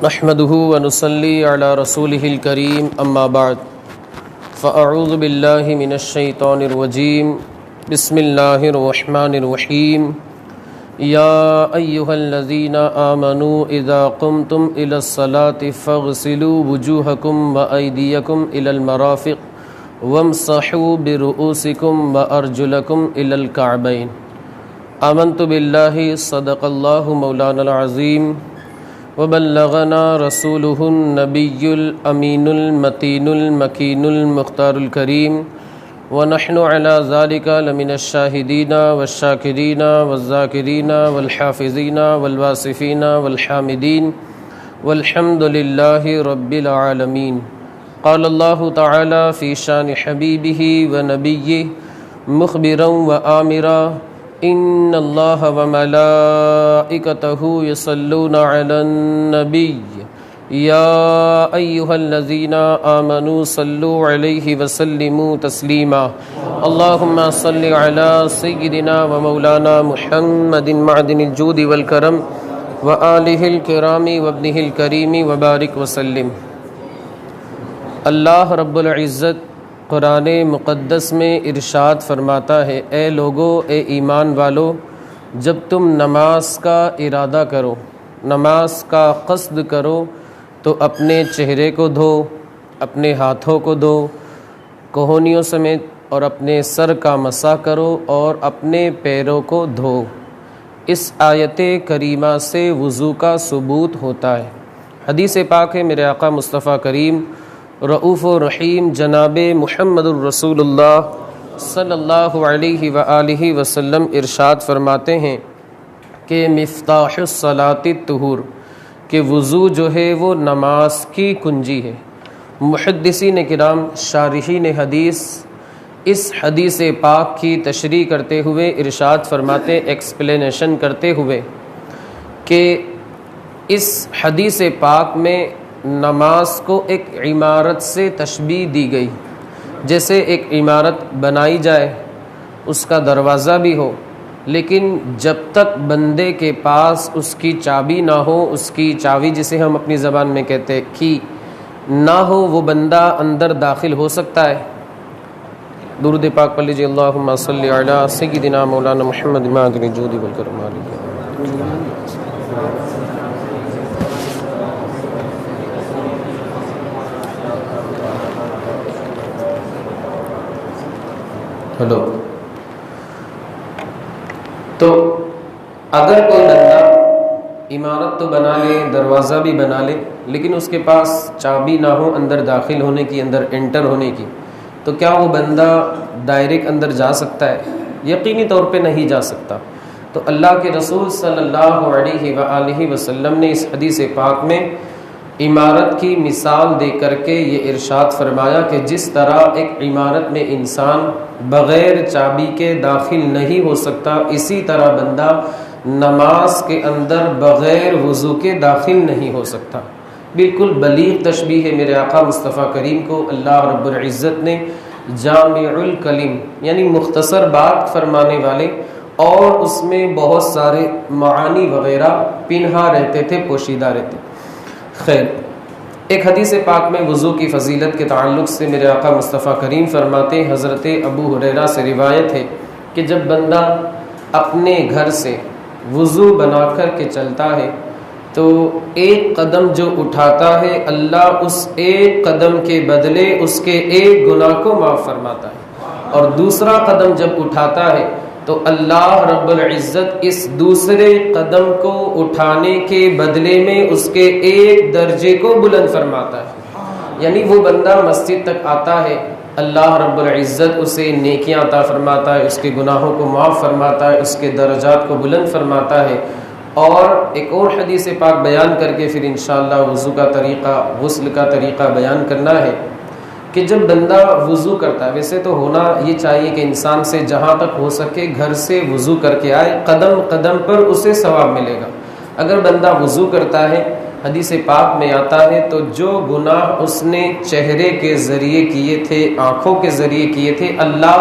نحمده ونصلي على رسوله الكريم اما بعد فاعوذ بالله من الشيطان الرجيم بسم الله الرحمن الرحيم يا ايها الذين آمنوا اذا قمتم الى الصلاة فاغسلوا وجوهكم وايديكم الى المرافق وامسحوا برؤوسكم وارجلكم الى الكعبين آمنت بالله صدق الله مولانا العظيم وبلغنا رسوله النبي الأمين المتين المكين المختار الكريم ونحن على ذلك لمن الشاهدين والشاكرين والذاكرين والحافظين والواصفين والحامدين والحمد لله رب العالمين. قال الله تعالى في شان حبيبه ونبيه مخبرا وآمرا ان اللہ وملائکتہ یصلون علی النبی یا ایہا الذین آمنوا صلوا علیہ وسلموا تسلیما اللہم صل علی سیدنا ومولانا محمد معدن الجود والکرم وآلہ الکرام وابنہ الکریم وبارک وسلم. اللہ رب العزت قرآن مقدس میں ارشاد فرماتا ہے، اے لوگو، اے ایمان والو، جب تم نماز کا ارادہ کرو، نماز کا قصد کرو تو اپنے چہرے کو دھو، اپنے ہاتھوں کو دھو کوہنیوں سمیت، اور اپنے سر کا مسح کرو اور اپنے پیروں کو دھو. اس آیت کریمہ سے وضو کا ثبوت ہوتا ہے. حدیث پاک ہے، میرے آقا مصطفیٰ کریم رؤوف و رحیم جناب محمد الرسول اللہ صلی اللہ علیہ وآلہ وسلم ارشاد فرماتے ہیں کہ مفتاح الصلاۃ الطہور، کہ وضو جو ہے وہ نماز کی کنجی ہے. محدثین کرام، شارحین حدیث اس حدیث پاک کی تشریح کرتے ہوئے ارشاد فرماتے، ایکسپلینیشن کرتے ہوئے، کہ اس حدیث پاک میں نماز کو ایک عمارت سے تشبیہ دی گئی. جیسے ایک عمارت بنائی جائے، اس کا دروازہ بھی ہو، لیکن جب تک بندے کے پاس اس کی چابی نہ ہو، اس کی چابی جسے ہم اپنی زبان میں کہتے ہیں کی نہ ہو، وہ بندہ اندر داخل ہو سکتا ہے. درود پاک پڑھ لیجیے، اللہم صلی علی سیدنا مولانا محمد معدن الجود والکرم. ہلو. تو اگر کوئی بندہ عمارت تو بنا لے، دروازہ بھی بنا لے، لیکن اس کے پاس چابی نہ ہو اندر داخل ہونے کی، اندر انٹر ہونے کی، تو کیا وہ بندہ ڈائریکٹ اندر جا سکتا ہے؟ یقینی طور پہ نہیں جا سکتا. تو اللہ کے رسول صلی اللہ علیہ وآلہ وسلم نے اس حدیث پاک میں عمارت کی مثال دے کر کے یہ ارشاد فرمایا کہ جس طرح ایک عمارت میں انسان بغیر چابی کے داخل نہیں ہو سکتا، اسی طرح بندہ نماز کے اندر بغیر وضو کے داخل نہیں ہو سکتا. بالکل بلیغ تشبیہ ہے. میرے آقا مصطفیٰ کریم کو اللہ رب العزت نے جامع الکلم، یعنی مختصر بات فرمانے والے، اور اس میں بہت سارے معانی وغیرہ پنہا رہتے تھے، پوشیدہ رہتے. خیر، ایک حدیث پاک میں وضو کی فضیلت کے تعلق سے میرے آقا مصطفیٰ کریم فرماتے، حضرت ابو ہریرہ سے روایت ہے کہ جب بندہ اپنے گھر سے وضو بنا کر کے چلتا ہے تو ایک قدم جو اٹھاتا ہے، اللہ اس ایک قدم کے بدلے اس کے ایک گناہ کو معاف فرماتا ہے، اور دوسرا قدم جب اٹھاتا ہے تو اللہ رب العزت اس دوسرے قدم کو اٹھانے کے بدلے میں اس کے ایک درجے کو بلند فرماتا ہے. یعنی وہ بندہ مسجد تک آتا ہے، اللہ رب العزت اسے نیکیاں عطا فرماتا ہے، اس کے گناہوں کو معاف فرماتا ہے، اس کے درجات کو بلند فرماتا ہے. اور ایک اور حدیث پاک بیان کر کے پھر انشاءاللہ وضو کا طریقہ، غسل کا طریقہ بیان کرنا ہے کہ جب بندہ وضو کرتا ہے، ویسے تو ہونا یہ چاہیے کہ انسان سے جہاں تک ہو سکے گھر سے وضو کر کے آئے، قدم قدم پر اسے ثواب ملے گا. اگر بندہ وضو کرتا ہے، حدیث پاک میں آتا ہے، تو جو گناہ اس نے چہرے کے ذریعے کیے تھے، آنکھوں کے ذریعے کیے تھے، اللہ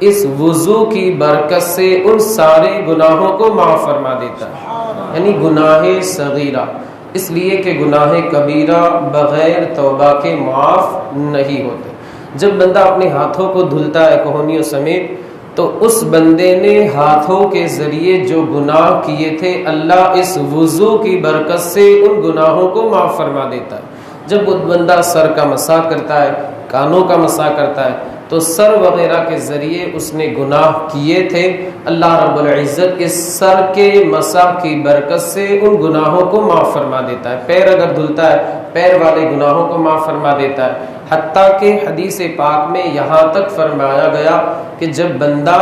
اس وضو کی برکت سے ان سارے گناہوں کو معاف فرما دیتا ہے. یعنی گناہ صغیرہ اس لیے کہ گناہ کبیرہ بغیر توبہ کے معاف نہیں ہوتے۔ جب بندہ اپنے ہاتھوں کو دھلتا ہے کوہنیوں سمیت، تو اس بندے نے ہاتھوں کے ذریعے جو گناہ کیے تھے اللہ اس وضو کی برکت سے ان گناہوں کو معاف فرما دیتا ہے۔ جب وہ بندہ سر کا مسح کرتا ہے، کانوں کا مسح کرتا ہے، تو سر وغیرہ کے ذریعے اس نے گناہ کیے تھے، اللہ رب العزت اس سر کے مسح کی برکت سے ان گناہوں کو معاف فرما دیتا ہے۔ پیر اگر دھلتا ہے، پیر والے گناہوں کو معاف فرما دیتا ہے۔ حتیٰ کہ حدیث پاک میں یہاں تک فرمایا گیا کہ جب بندہ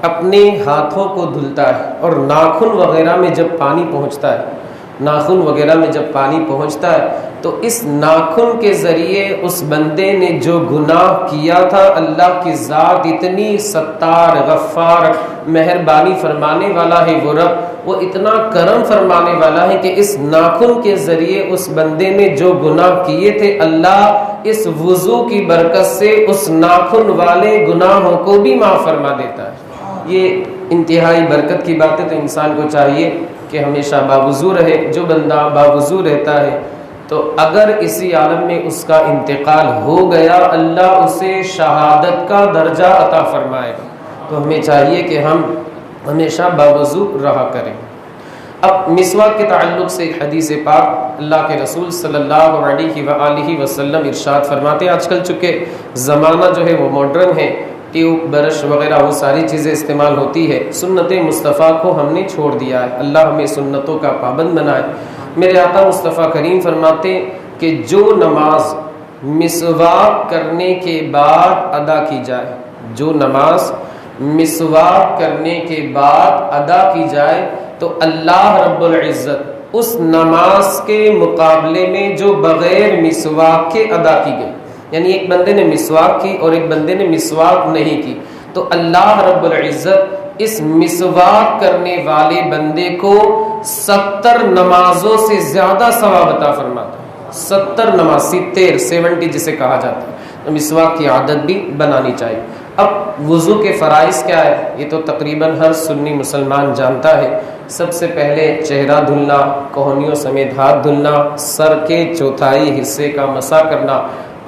اپنے ہاتھوں کو دھلتا ہے اور ناخن وغیرہ میں جب پانی پہنچتا ہے، ناخن وغیرہ میں جب پانی پہنچتا ہے، تو اس ناخن کے ذریعے اس بندے نے جو گناہ کیا تھا، اللہ کی ذات اتنی ستار، غفار، مہربانی فرمانے والا ہے وہ رب، وہ اتنا کرم فرمانے والا ہے کہ اس ناخن کے ذریعے اس بندے نے جو گناہ کیے تھے، اللہ اس وضو کی برکت سے اس ناخن والے گناہوں کو بھی معاف فرما دیتا ہے۔ یہ انتہائی برکت کی بات ہے، تو انسان کو چاہیے کہ ہمیشہ باوضو رہے۔ جو بندہ باوضو رہتا ہے تو اگر اسی عالم میں اس کا انتقال ہو گیا، اللہ اسے شہادت کا درجہ عطا فرمائے گا۔ تو ہمیں چاہیے کہ ہم ہمیشہ باوضو رہا کریں۔ اب مسواک کے تعلق سے ایک حدیث پاک اللہ کے رسول صلی اللہ علیہ وآلہ وسلم ارشاد فرماتے ہیں، آج کل چونکہ زمانہ جو ہے وہ ماڈرن ہے، ٹیوب برش وغیرہ وہ ساری چیزیں استعمال ہوتی ہے، سنت مصطفیٰ کو ہم نے چھوڑ دیا ہے۔ اللہ ہمیں سنتوں کا پابند بنائے۔ میرے آقا مصطفیٰ کریم فرماتے کہ جو نماز مسواک کرنے کے بعد ادا کی جائے، جو نماز مسواک کرنے کے بعد ادا کی جائے، تو اللہ رب العزت اس نماز کے مقابلے میں جو بغیر مسواک کے ادا کی گئی، یعنی ایک بندے نے مسواک کی اور ایک بندے نے مسواک نہیں کی، تو اللہ رب العزت اس مسواک کرنے والے بندے کو 70 نمازوں سے زیادہ ثواب عطا فرماتا ہے۔ 70 نماز، 70 جسے کہا جاتا ہے، تو مسواک کی عادت بھی بنانی چاہیے۔ اب وضو کے فرائض کیا ہے، یہ تو تقریباً ہر سنی مسلمان جانتا ہے۔ سب سے پہلے چہرہ دھلنا، کوہنیوں سمیت ہاتھ دھلنا، سر کے چوتھائی حصے کا مسح کرنا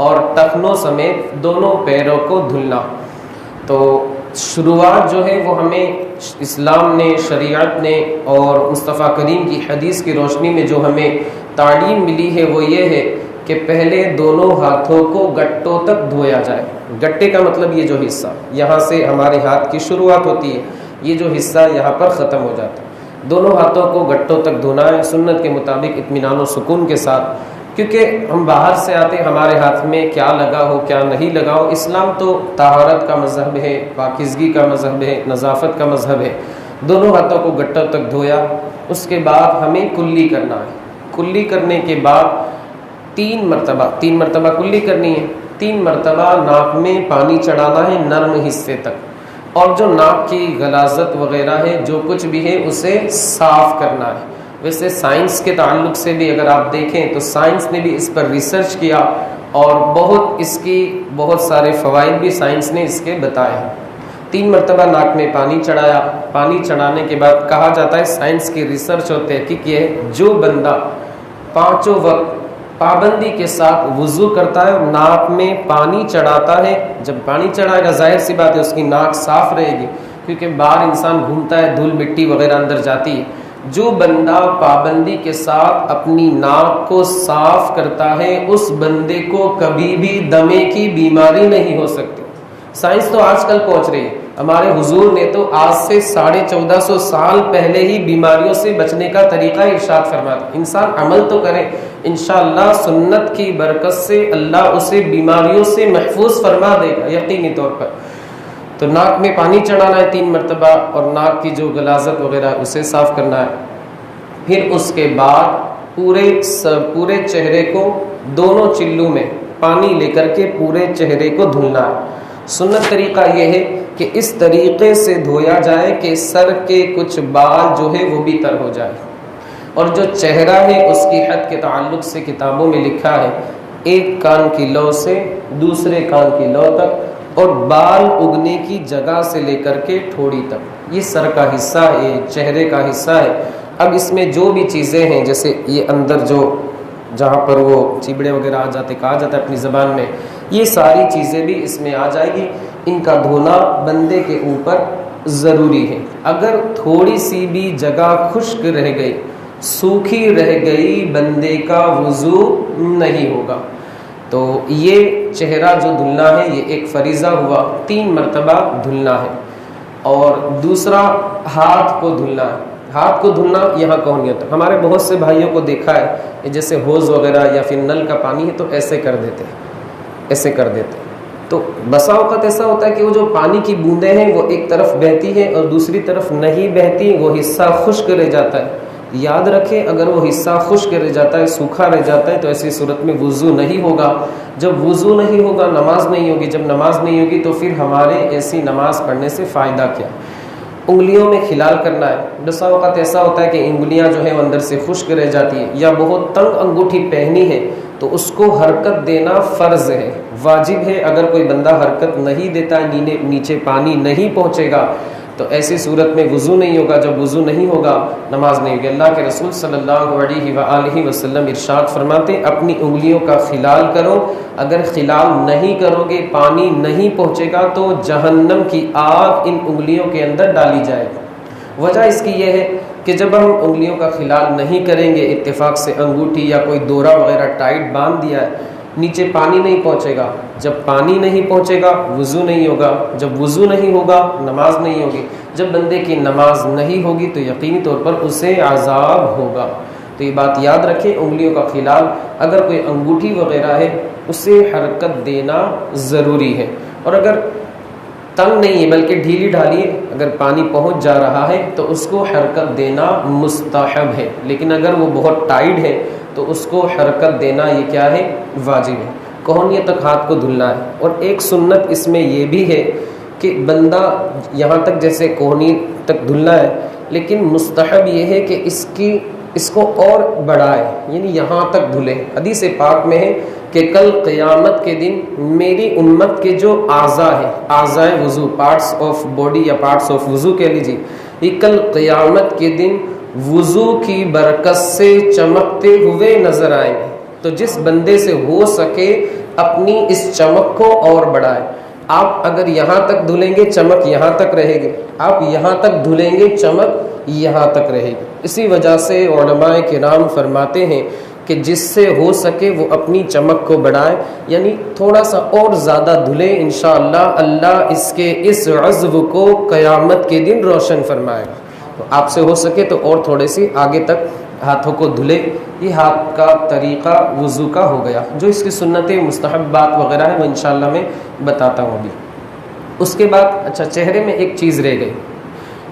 اور ٹخنوں سمیت دونوں پیروں کو دھلنا۔ تو شروعات جو ہے وہ ہمیں اسلام نے، شریعت نے اور مصطفیٰ کریم کی حدیث کی روشنی میں جو ہمیں تعلیم ملی ہے وہ یہ ہے کہ پہلے دونوں ہاتھوں کو گٹوں تک دھویا جائے۔ گٹے کا مطلب یہ جو حصہ یہاں سے ہمارے ہاتھ کی شروعات ہوتی ہے، یہ جو حصہ یہاں پر ختم ہو جاتا ہے، دونوں ہاتھوں کو گٹوں تک دھونا ہے، سنت کے مطابق اطمینان و سکون کے ساتھ، کیونکہ ہم باہر سے آتے ہمارے ہاتھ میں کیا لگا ہو کیا نہیں لگا ہو۔ اسلام تو طہارت کا مذہب ہے، پاکیزگی کا مذہب ہے، نظافت کا مذہب ہے۔ دونوں ہاتھوں کو گٹوں تک دھویا، اس کے بعد ہمیں کلی کرنا ہے۔ کلی کرنے کے بعد 3 مرتبہ کلی کرنی ہے، 3 مرتبہ ناک میں پانی چڑھانا ہے نرم حصے تک، اور جو ناک کی غلاظت وغیرہ ہے جو کچھ بھی ہے اسے صاف کرنا ہے۔ ویسے سائنس کے تعلق سے بھی اگر آپ دیکھیں تو سائنس نے بھی اس پر ریسرچ کیا اور بہت سارے فوائد بھی سائنس نے اس کے بتائے ہیں۔ 3 مرتبہ ناک میں پانی چڑھایا، پانی چڑھانے کے بعد کہا جاتا ہے، سائنس کی ریسرچ اور تحقیق یہ ہے، جو بندہ 5 وقت پابندی کے ساتھ وضو کرتا ہے اور ناک میں پانی چڑھاتا ہے، جب پانی چڑھائے گا ظاہر سی بات ہے اس کی ناک صاف رہے گی، کیونکہ باہر انسان گھومتا ہے، دھول مٹی وغیرہ اندر جاتی ہے۔ جو بندہ پابندی کے ساتھ اپنی ناک کو صاف کرتا ہے اس بندے کو کبھی بھی دمے کی بیماری نہیں ہو سکتی۔ سائنس تو آج کل پہنچ رہی ہے، ہمارے حضور نے تو آج سے 1450 سال پہلے ہی بیماریوں سے بچنے کا طریقہ ارشاد فرمایا۔ انسان عمل تو کرے، انشاءاللہ سنت کی برکت سے اللہ اسے بیماریوں سے محفوظ فرما دے گا یقینی طور پر۔ تو ناک میں پانی چڑھانا ہے 3 مرتبہ اور ناک کی جو غلاظت وغیرہ اسے صاف کرنا ہے۔ پھر اس کے بعد پورے چہرے کو دونوں چلو میں پانی لے کر کے پورے چہرے کو دھلنا ہے۔ سنت طریقہ یہ ہے کہ اس طریقے سے دھویا جائے کہ سر کے کچھ بال جو ہے وہ بھی تر ہو جائے، اور جو چہرہ ہے اس کی حد کے تعلق سے کتابوں میں لکھا ہے 1 کان کی لو سے دوسرے کان کی لو تک، اور بال اگنے کی جگہ سے لے کر کے ٹھوڑی تک، یہ سر کا حصہ ہے، چہرے کا حصہ ہے۔ اب اس میں جو بھی چیزیں ہیں، جیسے یہ اندر جو جہاں پر وہ چیبڑے وغیرہ آ جاتے، کہا جاتا ہے اپنی زبان میں، یہ ساری چیزیں بھی اس میں آ جائے گی. ان کا دھونا بندے کے اوپر ضروری ہے. اگر تھوڑی سی بھی جگہ خشک رہ گئی، سوکھی رہ گئی، بندے کا وضو نہیں ہوگا. تو یہ چہرہ جو دھلنا ہے یہ ایک فریضہ ہوا، 3 مرتبہ دھلنا ہے. اور دوسرا ہاتھ کو دھلنا ہے. ہاتھ کو دھلنا یہاں کون نہیں ہوتا. ہمارے بہت سے بھائیوں کو دیکھا ہے جیسے حوض وغیرہ یا پھر نل کا پانی ہے تو ایسے کر دیتے، ایسے کر دیتے. تو بسا اوقات ایسا ہوتا ہے کہ وہ جو پانی کی بوندیں ہیں وہ ایک طرف بہتی ہیں اور دوسری طرف نہیں بہتی، وہ حصہ خشک رہ جاتا ہے. یاد رکھیں اگر وہ حصہ خشک رہ جاتا ہے، سوکھا رہ جاتا ہے، تو ایسی صورت میں وضو نہیں ہوگا. جب وضو نہیں ہوگا نماز نہیں ہوگی. جب نماز نہیں ہوگی تو پھر ہمارے ایسی نماز پڑھنے سے فائدہ کیا؟ انگلیوں میں خلال کرنا ہے. بسا اوقات ایسا ہوتا ہے کہ انگلیاں جو ہیں وہ اندر سے خشک رہ جاتی ہیں، یا بہت تنگ انگوٹھی پہنی ہے تو اس کو حرکت دینا فرض ہے، واجب ہے. اگر کوئی بندہ حرکت نہیں دیتا ہے، نیچے پانی نہیں پہنچے گا تو ایسی صورت میں وضو نہیں ہوگا. جب وضو نہیں ہوگا نماز نہیں ہوگی. اللہ کے رسول صلی اللہ علیہ وآلہ وسلم ارشاد فرماتے اپنی انگلیوں کا خلال کرو. اگر خلال نہیں کرو گے، پانی نہیں پہنچے گا تو جہنم کی آگ ان انگلیوں کے اندر ڈالی جائے گی. وجہ اس کی یہ ہے کہ جب ہم انگلیوں کا خلال نہیں کریں گے، اتفاق سے انگوٹھی یا کوئی دورہ وغیرہ ٹائٹ باندھ دیا ہے، نیچے پانی نہیں پہنچے گا. جب پانی نہیں پہنچے گا وضو نہیں ہوگا. جب وضو نہیں ہوگا نماز نہیں ہوگی. جب بندے کی نماز نہیں ہوگی تو یقینی طور پر اسے عذاب ہوگا. تو یہ بات یاد رکھیں، انگلیوں کا خلال اگر کوئی انگوٹھی وغیرہ ہے اسے حرکت دینا ضروری ہے. اور اگر تنگ نہیں ہے بلکہ ڈھیلی ڈھالی ہے، اگر پانی پہنچ جا رہا ہے تو اس کو حرکت دینا مستحب ہے. لیکن اگر وہ بہت ٹائٹ ہے تو اس کو حرکت دینا یہ کیا ہے؟ واجب ہے. کوہنیے تک ہاتھ کو دھلنا ہے. اور ایک سنت اس میں یہ بھی ہے کہ بندہ یہاں تک جیسے کوہنی تک دھلنا ہے، لیکن مستحب یہ ہے کہ اس کو اور بڑھائے، یعنی یہاں تک دھلے. حدیث پاک میں ہے کہ کل قیامت کے دن میری امت کے جو اعضاء ہیں، اعضاء وضو، پارٹس آف باڈی یا پارٹس آف وضو کہہ لیجیے، یہ کل قیامت کے دن وضو کی برکت سے چمکتے ہوئے نظر آئیں گے. تو جس بندے سے ہو سکے اپنی اس چمک کو اور بڑھائے. آپ اگر یہاں تک دھلیں گے چمک یہاں تک رہے گی، آپ یہاں تک دھلیں گے چمک یہاں تک رہے گی. اسی وجہ سے علماء کرام فرماتے ہیں کہ جس سے ہو سکے وہ اپنی چمک کو بڑھائے، یعنی تھوڑا سا اور زیادہ دھلے. انشاءاللہ اللہ اس کے اس عضو کو قیامت کے دن روشن فرمائے گا. تو آپ سے ہو سکے تو اور تھوڑے سی آگے تک ہاتھوں کو دھلے. یہ ہاتھ کا طریقہ وضو کا ہو گیا. جو اس کی سنتیں مستحبات وغیرہ ہیں وہ انشاءاللہ میں بتاتا ہوں ابھی. اس کے بعد اچھا چہرے میں ایک چیز رہ گئی.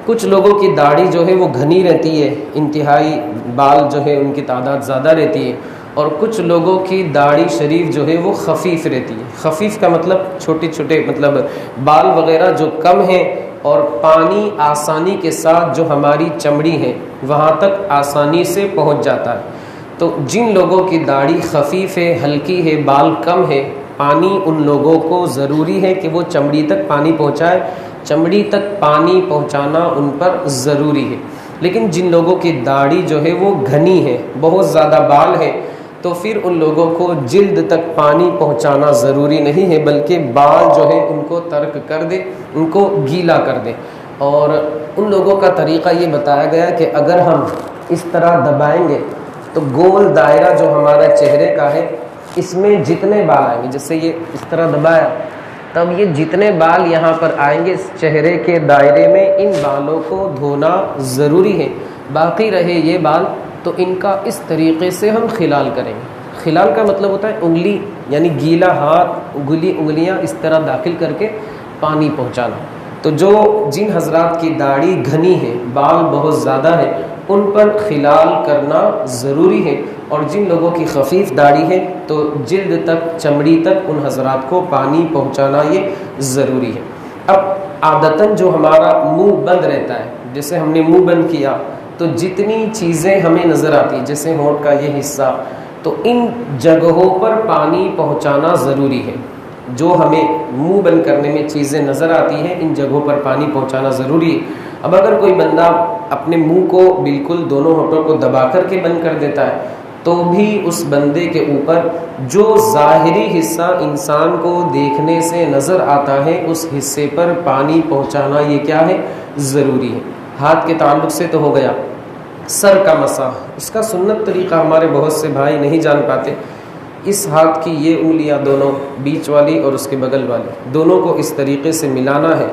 کچھ لوگوں کی داڑھی جو ہے وہ گھنی رہتی ہے، انتہائی بال جو ہے ان کی تعداد زیادہ رہتی ہے، اور کچھ لوگوں کی داڑھی شریف جو ہے وہ خفیف رہتی ہے. خفیف کا مطلب چھوٹے چھوٹے مطلب بال وغیرہ جو کم ہیں اور پانی آسانی کے ساتھ جو ہماری چمڑی ہے وہاں تک آسانی سے پہنچ جاتا ہے. تو جن لوگوں کی داڑھی خفیف ہے، ہلکی ہے، بال کم ہے، پانی ان لوگوں کو ضروری ہے کہ وہ چمڑی تک پانی پہنچائے. چمڑی تک پانی پہنچانا ان پر ضروری ہے. لیکن جن لوگوں کی داڑھی جو ہے وہ گھنی ہے، بہت زیادہ بال ہے، تو پھر ان لوگوں کو جلد تک پانی پہنچانا ضروری نہیں ہے، بلکہ بال جو ہے ان کو ترک کر دے، ان کو گیلا کر دے. اور ان لوگوں کا طریقہ یہ بتایا گیا کہ اگر ہم اس طرح دبائیں گے تو گول دائرہ جو ہمارا چہرے کا ہے اس میں جتنے بال آئیں گے، جیسے یہ اس طرح دبایا تب یہ جتنے بال یہاں پر آئیں گے اس چہرے کے دائرے میں، ان بالوں کو دھونا ضروری ہے. باقی رہے یہ بال تو ان کا اس طریقے سے ہم خلال کریں گے. خلال کا مطلب ہوتا ہے انگلی، یعنی گیلا ہاتھ، گلی انگلیاں اس طرح داخل کر کے پانی پہنچانا. تو جن حضرات کی داڑھی گھنی ہے، بال بہت زیادہ ہے، ان پر خلال کرنا ضروری ہے. اور جن لوگوں کی خفیف داڑھی ہے تو جلد تک، چمڑی تک ان حضرات کو پانی پہنچانا یہ ضروری ہے. اب عادتاً جو ہمارا منہ بند رہتا ہے، جیسے ہم نے منہ بند کیا تو جتنی چیزیں ہمیں نظر آتی ہیں، جیسے ہونٹ کا یہ حصہ، تو ان جگہوں پر پانی پہنچانا ضروری ہے. جو ہمیں منہ بند کرنے میں چیزیں نظر آتی ہیں ان جگہوں پر پانی پہنچانا ضروری ہے. اب اگر کوئی بندہ اپنے منہ کو بالکل دونوں ہونٹوں کو دبا کر کے بند کر دیتا ہے تو بھی اس بندے کے اوپر جو ظاہری حصہ انسان کو دیکھنے سے نظر آتا ہے اس حصے پر پانی پہنچانا یہ کیا ہے؟ ضروری ہے۔ ہاتھ کے تعلق سے تو ہو گیا۔ سر کا مسح، اس کا سنت طریقہ ہمارے بہت سے بھائی نہیں جان پاتے۔ اس ہاتھ کی یہ انگلیاں دونوں، بیچ والی اور اس کے بغل والی، دونوں کو اس طریقے سے ملانا ہے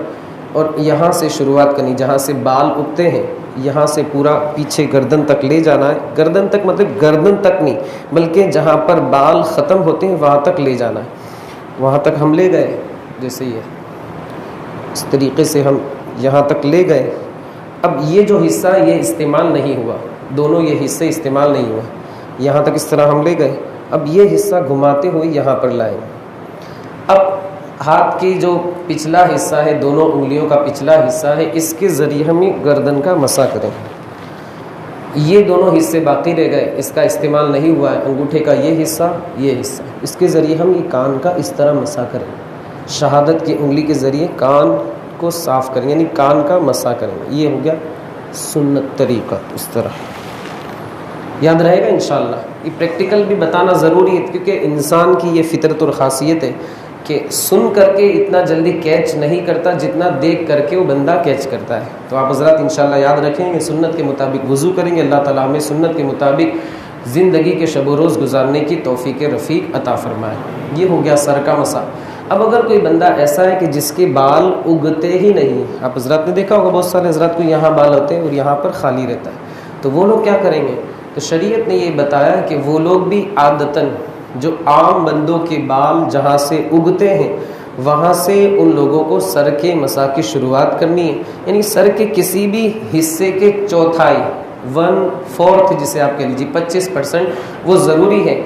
اور یہاں سے شروعات کرنی، جہاں سے بال اگتے ہیں یہاں سے پورا پیچھے گردن تک لے جانا ہے۔ گردن تک مطلب گردن تک نہیں، بلکہ جہاں پر بال ختم ہوتے ہیں وہاں تک لے جانا ہے۔ وہاں تک ہم لے گئے، جیسے یہ اس طریقے سے ہم یہاں تک لے گئے۔ اب یہ جو حصہ یہ استعمال نہیں ہوا، دونوں یہ حصے استعمال نہیں ہوا، یہاں تک اس طرح ہم لے گئے۔ اب یہ حصہ گھماتے ہوئے یہاں پر لائیں۔ اب ہاتھ کی جو پچھلا حصہ ہے، دونوں انگلیوں کا پچھلا حصہ ہے، اس کے ذریعے ہم گردن کا مسح کریں۔ یہ دونوں حصے باقی رہ گئے، اس کا استعمال نہیں ہوا ہے، انگوٹھے کا یہ حصہ، یہ حصہ، اس کے ذریعے ہم یہ کان کا اس طرح مسح کریں۔ شہادت کی انگلی کے ذریعے کان کو صاف کریں، یعنی کان کا مسح کریں۔ یہ ہو گیا سنت طریقہ، اس طرح یاد رہے گا انشاءاللہ۔ یہ پریکٹیکل بھی بتانا ضروری ہے کیونکہ انسان کی یہ فطرت اور خاصیت ہے کہ سن کر کے اتنا جلدی کیچ نہیں کرتا جتنا دیکھ کر کے وہ بندہ کیچ کرتا ہے۔ تو آپ حضرات انشاءاللہ یاد رکھیں گے، سنت کے مطابق وضو کریں گے، اللہ تعالیٰ ہمیں سنت کے مطابق زندگی کے شب و روز گزارنے کی توفیق رفیق عطا فرمائے۔ یہ ہو گیا سر کا مسح۔ اب اگر کوئی بندہ ایسا ہے کہ جس کے بال اگتے ہی نہیں، آپ حضرات نے دیکھا ہوگا بہت سارے حضرات کو یہاں بال ہوتے ہیں اور یہاں پر خالی رہتا ہے، تو وہ لوگ کیا کریں گے؟ تو شریعت نے یہ بتایا کہ وہ لوگ بھی عادتاً جو عام بندوں کے بال جہاں سے اگتے ہیں وہاں سے ان لوگوں کو سر کے مسح کی شروعات کرنی ہے، یعنی سر کے کسی بھی حصے کے چوتھائی 1/4 جسے آپ کہہ لیجیے 25% وہ ضروری ہے،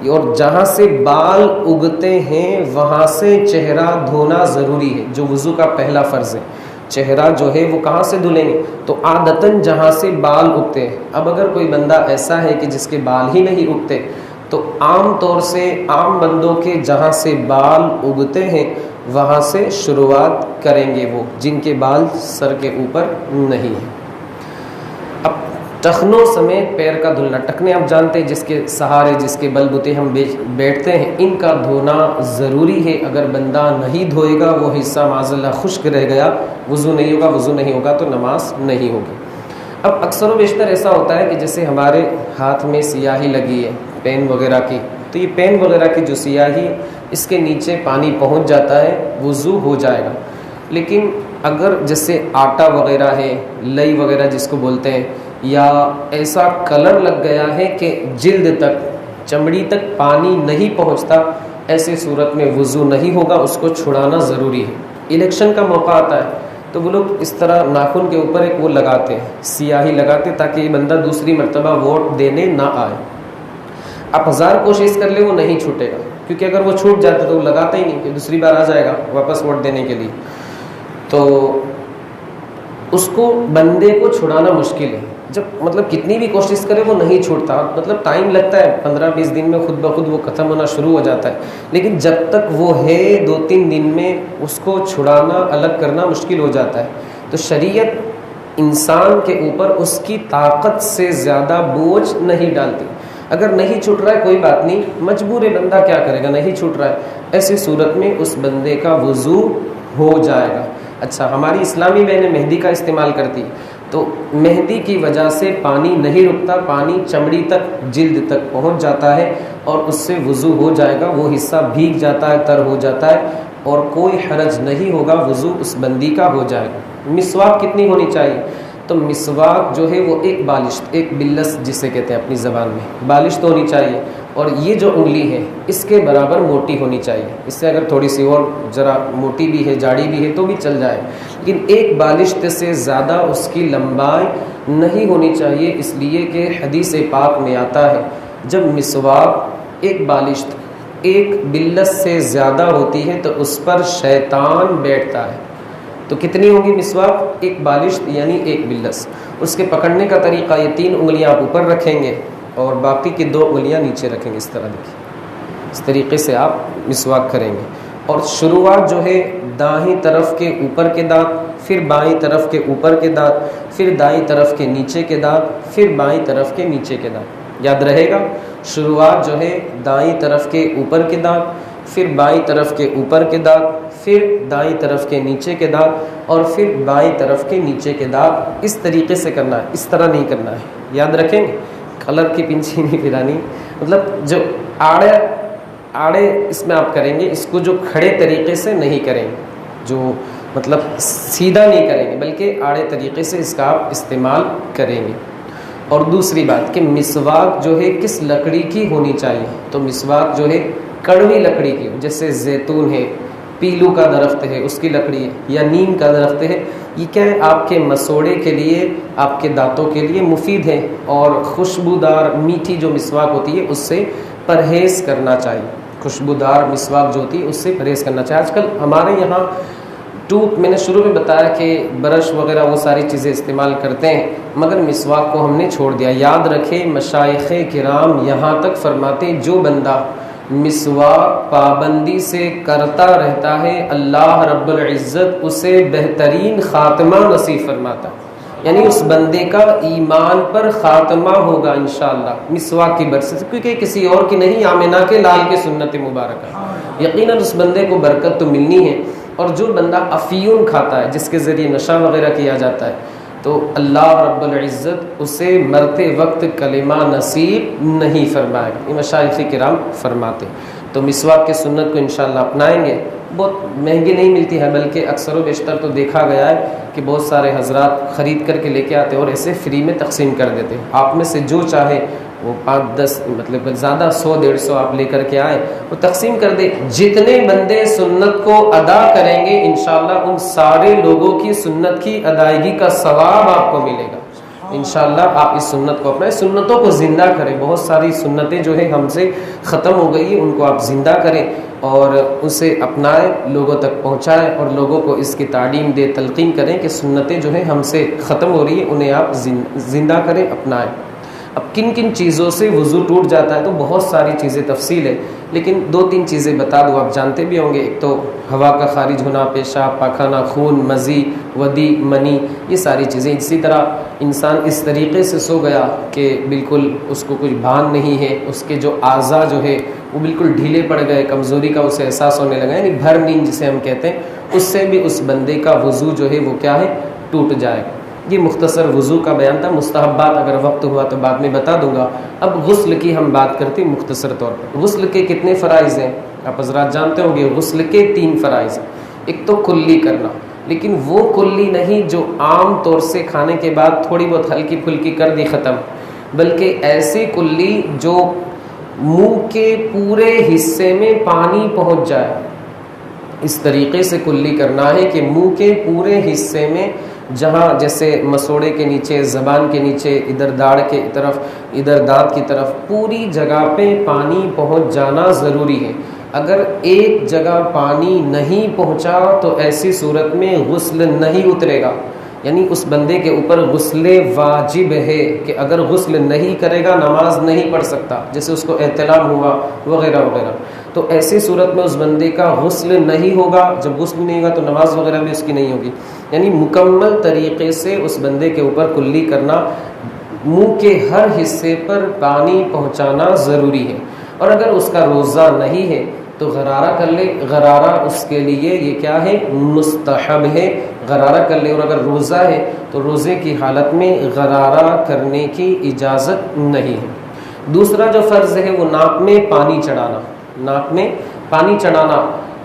اور جہاں سے بال اگتے ہیں وہاں سے چہرہ دھونا ضروری ہے، جو وضو کا پہلا فرض ہے۔ چہرہ جو ہے وہ کہاں سے دھلیں گے؟ تو عادتاً جہاں سے بال اگتے ہیں۔ اب اگر کوئی بندہ ایسا ہے کہ جس کے بال ہی نہیں اگتے تو عام طور سے عام بندوں کے جہاں سے بال اگتے ہیں وہاں سے شروعات کریں گے، وہ جن کے بال سر کے اوپر نہیں ہیں۔ اب ٹخنوں سمیت پیر کا دھلنا، ٹخنے آپ جانتے ہیں جس کے سہارے جس کے بل بوتے ہم بیٹھتے ہیں، ان کا دھونا ضروری ہے۔ اگر بندہ نہیں دھوئے گا وہ حصہ معاذ اللہ خشک رہ گیا، وضو نہیں ہوگا تو نماز نہیں ہوگی۔ اب اکثر و بیشتر ایسا ہوتا ہے کہ جیسے ہمارے ہاتھ میں سیاہی لگی ہے پین وغیرہ کی، تو یہ پین وغیرہ کی جو سیاہی اس کے نیچے پانی پہنچ جاتا ہے، وضو ہو جائے گا۔ لیکن اگر جیسے آٹا وغیرہ ہے، لئی وغیرہ جس کو بولتے ہیں، یا ایسا کلر لگ گیا ہے کہ جلد تک چمڑی تک پانی نہیں پہنچتا، ایسے صورت میں وضو نہیں ہوگا، اس کو چھڑانا ضروری ہے۔ الیکشن کا موقع آتا ہے تو وہ لوگ اس طرح ناخن کے اوپر ایک وہ لگاتے ہیں، سیاہی لگاتے تاکہ یہ بندہ دوسری مرتبہ ووٹ دینے نہ آئے۔ آپ 1000 کوشش کر لیں وہ نہیں چھوٹے گا، کیونکہ اگر وہ چھوٹ جاتا تو وہ لگاتا ہی نہیں کہ دوسری بار آ جائے گا واپس ووٹ دینے کے لیے، تو اس کو بندے کو چھڑانا مشکل ہے۔ جب مطلب کتنی بھی کوشش کرے وہ نہیں چھوٹتا، مطلب ٹائم لگتا ہے، 15-20 دن میں خود بخود وہ ختم ہونا شروع ہو جاتا ہے، لیکن جب تک وہ ہے 2-3 دن میں اس کو چھڑانا الگ کرنا مشکل ہو جاتا ہے۔ تو شریعت انسان کے اوپر اس کی طاقت سے زیادہ بوجھ نہیں ڈالتی۔ اگر نہیں چھوٹ رہا ہے کوئی بات نہیں، مجبور بندہ کیا کرے گا، نہیں چھوٹ رہا ہے، ایسی صورت میں اس بندے کا وضو ہو جائے گا۔ اچھا، ہماری اسلامی بہنیں مہندی کا استعمال کرتی، تو مہندی کی وجہ سے پانی نہیں رکتا، پانی چمڑی تک جلد تک پہنچ جاتا ہے اور اس سے وضو ہو جائے گا، وہ حصہ بھیگ جاتا ہے، تر ہو جاتا ہے اور کوئی حرج نہیں ہوگا، وضو اس بندی کا ہو جائے گا۔ مسواک کتنی ہونی چاہیے؟ تو مسواک جو ہے وہ ایک بالشت، ایک بلس جسے کہتے ہیں اپنی زبان میں، بالشت ہونی چاہیے، اور یہ جو انگلی ہے اس کے برابر موٹی ہونی چاہیے۔ اس سے اگر تھوڑی سی اور ذرا موٹی بھی ہے، جاڑی بھی ہے تو بھی چل جائے، لیکن ایک بالشت سے زیادہ اس کی لمبائی نہیں ہونی چاہیے، اس لیے کہ حدیث پاک میں آتا ہے جب مسواک ایک بالشت ایک بلس سے زیادہ ہوتی ہے تو اس پر شیطان بیٹھتا ہے۔ تو کتنی ہوگی مسواک؟ ایک بالشت یعنی ایک بلس۔ اس کے پکڑنے کا طریقہ، یہ 3 انگلیاں آپ اوپر رکھیں گے اور باقی کی 2 انگلیاں نیچے رکھیں گے، اس طرح دیکھیں، اس طریقے سے آپ مسواک کریں گے۔ اور شروعات جو ہے دائیں طرف کے اوپر کے دانت، پھر بائیں طرف کے اوپر کے دانت، پھر دائیں طرف کے نیچے کے دانت، پھر بائیں طرف کے نیچے کے دانت. یاد رہے گا، شروعات جو ہے دائیں طرف کے اوپر کے دانت، پھر بائیں طرف کے اوپر کے دانت، پھر دائیں طرف کے نیچے کے دانت، اور پھر بائیں طرف کے نیچے کے دانت. اس طریقے سے کرنا ہے، اس طرح نہیں کرنا ہے. یاد رکھیں گے، کلر کی پنچھی نہیں پھرانی. مطلب جو آڑے اس میں آپ کریں گے، اس کو جو کھڑے طریقے سے نہیں کریں گے، جو مطلب سیدھا نہیں کریں گے، بلکہ آڑے طریقے سے اس کا آپ استعمال کریں گے. اور دوسری بات کہ مسواک جو ہے کس لکڑی کی ہونی چاہیے، تو مسواک جو ہے کڑوی لکڑی کی، جیسے زیتون ہے، پیلو کا درخت ہے اس کی لکڑی ہے، یا نیم کا درخت ہے. یہ کیا ہے، آپ کے مسوڑے کے لیے، آپ کے دانتوں کے لیے مفید ہے، اور خوشبودار میٹھی جو مسواک ہوتی ہے اس سے پرہیز کرنا چاہیے. خوشبودار مسواک جو ہوتی ہے اس سے پرہیز کرنا چاہیے. آج کل ہمارے یہاں میں نے شروع میں بتایا کہ برش وغیرہ وہ ساری چیزیں استعمال کرتے ہیں، مگر مسواک کو ہم نے چھوڑ دیا. یاد رکھیں، مشائخ کرام یہاں تک فرماتے ہیں جو بندہ مسواک پابندی سے کرتا رہتا ہے، اللہ رب العزت اسے بہترین خاتمہ نصیب فرماتا. یعنی اس بندے کا ایمان پر خاتمہ ہوگا انشاءاللہ مسواک کی برکت سے، کیونکہ کسی اور کی نہیں، آمنہ کے لال کے سنت مبارکہ. یقیناً اس بندے کو برکت تو ملنی ہے. اور جو بندہ افیون کھاتا ہے، جس کے ذریعے نشہ وغیرہ کیا جاتا ہے، تو اللہ رب العزت اسے مرتے وقت کلمہ نصیب نہیں فرمائے گا. یہ مشائخ کرام فرماتے. تو مسواک کے سنت کو انشاءاللہ اپنائیں گے. بہت مہنگی نہیں ملتی ہے، بلکہ اکثر و بیشتر تو دیکھا گیا ہے کہ بہت سارے حضرات خرید کر کے لے کے آتے اور ایسے فری میں تقسیم کر دیتے. آپ میں سے جو چاہے وہ 5-10 مطلب زیادہ 100-150 آپ لے کر کے آئے، وہ تقسیم کر دے. جتنے بندے سنت کو ادا کریں گے انشاءاللہ ان سارے لوگوں کی سنت کی ادائیگی کا ثواب آپ کو ملے گا. انشاءاللہ آپ اس سنت کو اپنائیں، سنتوں کو زندہ کریں. بہت ساری سنتیں جو ہے ہم سے ختم ہو گئی، ان کو آپ زندہ کریں اور اسے اپنائیں، لوگوں تک پہنچائیں، اور لوگوں کو اس کی تعلیم دے، تلقین کریں کہ سنتیں جو ہیں ہم سے ختم ہو رہی ہیں، انہیں آپ زندہ کریں، اپنائیں. اب کن کن چیزوں سے وضو ٹوٹ جاتا ہے، تو بہت ساری چیزیں تفصیل ہے، لیکن 2-3 چیزیں بتا دوں، آپ جانتے بھی ہوں گے. ایک تو ہوا کا خارج ہونا، پیشاب، پاخانہ، خون، مزی، ودی، منی، یہ ساری چیزیں. اسی طرح انسان اس طریقے سے سو گیا کہ بالکل اس کو کچھ بھان نہیں ہے، اس کے جو اعضاء جو ہے وہ بالکل ڈھیلے پڑ گئے، کمزوری کا اسے احساس ہونے لگا، یعنی بھر نیند جسے ہم کہتے ہیں، اس سے بھی اس بندے کا وضو جو ہے وہ کیا ہے، ٹوٹ جائے. یہ مختصر وضو کا بیان تھا. مستحبات اگر وقت ہوا تو بعد میں بتا دوں گا. اب غسل کی ہم بات کرتے ہیں مختصر طور پر. غسل کے کتنے فرائض ہیں آپ حضرات جانتے ہوں گے. غسل کے 3 فرائض ہیں. ایک تو کلی کرنا، لیکن وہ کلی نہیں جو عام طور سے کھانے کے بعد تھوڑی بہت ہلکی پھلکی کر دی ختم، بلکہ ایسی کلی جو منہ کے پورے حصے میں پانی پہنچ جائے. اس طریقے سے کلی کرنا ہے کہ منہ کے پورے حصے میں، جہاں جیسے مسوڑے کے نیچے، زبان کے نیچے، ادھر داڑھ کے طرف، ادھر دانت کی طرف، پوری جگہ پہ پانی پہنچ جانا ضروری ہے. اگر ایک جگہ پانی نہیں پہنچا تو ایسی صورت میں غسل نہیں اترے گا. یعنی اس بندے کے اوپر غسل واجب ہے کہ اگر غسل نہیں کرے گا نماز نہیں پڑھ سکتا، جیسے اس کو احتلام ہوا وغیرہ وغیرہ. تو ایسی صورت میں اس بندے کا غسل نہیں ہوگا. جب غسل نہیں ہوگا تو نماز وغیرہ بھی اس کی نہیں ہوگی. یعنی مکمل طریقے سے اس بندے کے اوپر کلی کرنا، منہ کے ہر حصے پر پانی پہنچانا ضروری ہے. اور اگر اس کا روزہ نہیں ہے تو غرارہ کر لے. غرارہ اس کے لیے یہ کیا ہے، مستحب ہے، غرارہ کر لے. اور اگر روزہ ہے تو روزے کی حالت میں غرارہ کرنے کی اجازت نہیں ہے. دوسرا جو فرض ہے وہ ناک میں پانی چڑھانا. ناک میں پانی چڑھانا،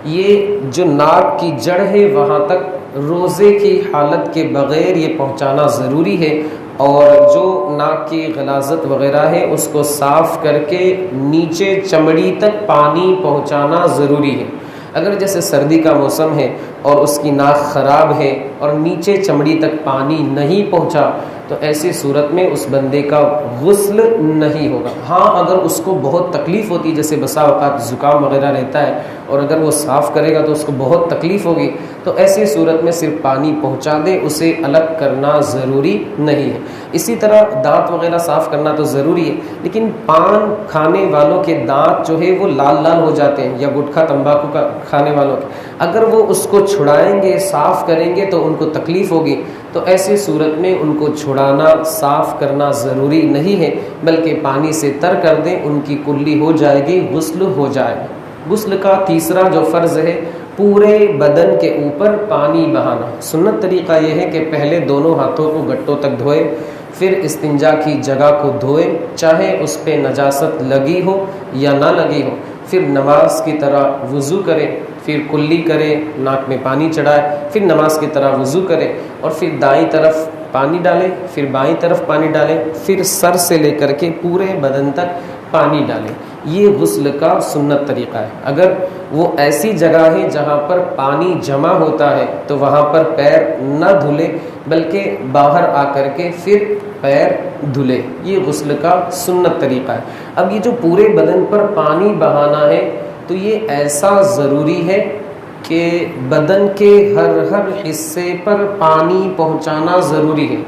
یہ جو ناک کی جڑ ہے وہاں تک روزے کی حالت کے بغیر یہ پہنچانا ضروری ہے. اور جو ناک کی غلاظت وغیرہ ہے اس کو صاف کر کے نیچے چمڑی تک پانی پہنچانا ضروری ہے. اگر جیسے سردی کا موسم ہے اور اس کی ناک خراب ہے اور نیچے چمڑی تک پانی نہیں پہنچا تو ایسی صورت میں اس بندے کا غسل نہیں ہوگا۔ ہاں اگر اس کو بہت تکلیف ہوتی، جیسے بسا اوقات زکام وغیرہ رہتا ہے اور اگر وہ صاف کرے گا تو اس کو بہت تکلیف ہوگی، تو ایسی صورت میں صرف پانی پہنچا دے، اسے الگ کرنا ضروری نہیں ہے۔ اسی طرح دانت وغیرہ صاف کرنا تو ضروری ہے، لیکن پان کھانے والوں کے دانت جو ہے وہ لال لال ہو جاتے ہیں، یا گٹکھا تمباکو کا کھانے والوں کے، اگر وہ اس کو چھڑائیں گے، صاف کریں گے تو ان کو تکلیف ہوگی، تو ایسی صورت میں ان کو چھڑانا، صاف کرنا ضروری نہیں ہے، بلکہ پانی سے تر کر دیں، ان کی کلی ہو جائے گی، غسل ہو جائے گا۔ غسل کا تیسرا جو فرض ہے، پورے بدن کے اوپر پانی بہانا۔ سنت طریقہ یہ ہے کہ پہلے دونوں ہاتھوں کو گٹوں تک دھوئے، پھر استنجا کی جگہ کو دھوئے، چاہے اس پہ نجاست لگی ہو یا نہ لگی ہو، پھر نماز کی طرح وضو کرے، پھر کلی کرے، ناک میں پانی چڑھائے، پھر نماز کی طرح وضو کرے، اور پھر دائیں طرف پانی ڈالے، پھر بائیں طرف پانی ڈالے، پھر سر سے لے کر کے پورے بدن تک پانی ڈالے۔ یہ غسل کا سنت طریقہ ہے۔ اگر وہ ایسی جگہ ہے جہاں پر پانی جمع ہوتا ہے تو وہاں پر پیر نہ دھلے، بلکہ باہر آ کر کے پھر پیر دھلے۔ یہ غسل کا سنت طریقہ ہے۔ اب یہ جو پورے بدن پر پانی بہانا ہے تو یہ ایسا ضروری ہے کہ بدن کے ہر حصے پر پانی پہنچانا ضروری ہے،